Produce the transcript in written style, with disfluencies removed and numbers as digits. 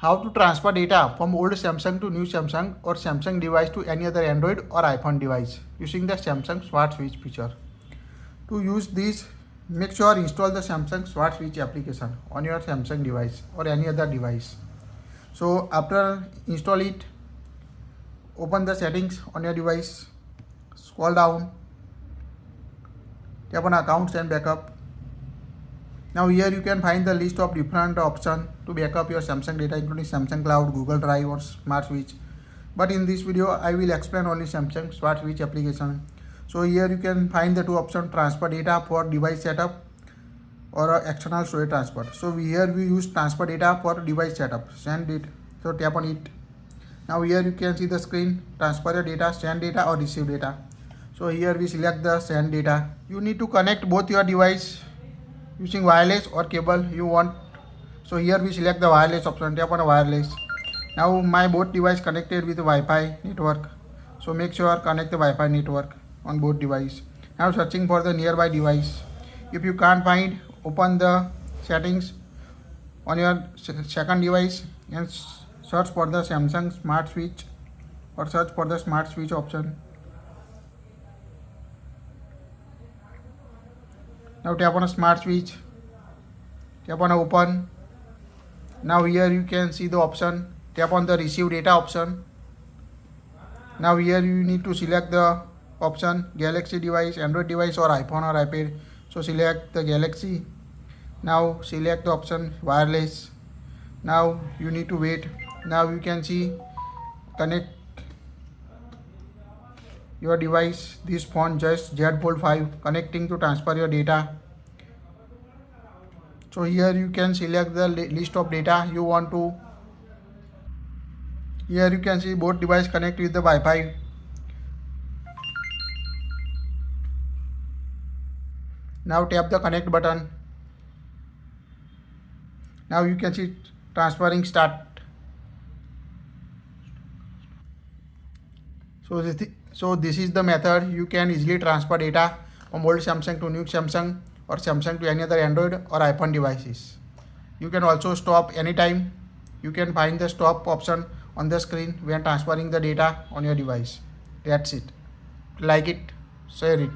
how to transfer data from old Samsung to new Samsung or Samsung device to any other Android or iPhone device using the Samsung Smart Switch feature. To use this, make sure install the Samsung Smart Switch application on your Samsung device or any other device. So after install it, open the settings on your device, scroll down, tap on accounts and backup. Now here you can find the list of different options to backup your Samsung data, including Samsung Cloud, Google Drive or Smart Switch. But in this video, I will explain only Samsung Smart Switch application. So here you can find the two options: transfer data for device setup or external storage transfer. So here we use transfer data for device setup. Send it. So tap on it. Now here you can see the screen: transfer your data, send data or receive data. So here we select the send data. You need to connect both your device using wireless or cable you want. So here we select the wireless option, tap on wireless. Now my both device connected with Wi-Fi network. So make sure connect the Wi-Fi network on both device. Now searching for the nearby device. If you can't find, open the settings on your second device and search for the Samsung Smart Switch or search for the Smart Switch option. Now tap on a Smart Switch, tap on open. Now here you can see the option, tap on the receive data option. Now here you need to select the option Galaxy device, Android device or iPhone or iPad. So select the Galaxy. Now select the option wireless. Now you need to wait. Now you can see connect your device, this phone just Z Fold 5 connecting to transfer your data. So here you can select the list of data you want to. Here you can see both device connect with the Wi-Fi. Now tap the connect button. Now you can see transferring start. So this is the method you can easily transfer data from old Samsung to new Samsung or Samsung to any other Android or iPhone devices. You can also stop anytime. You can find the stop option on the screen when transferring the data on your device. That's it. Like it, share it.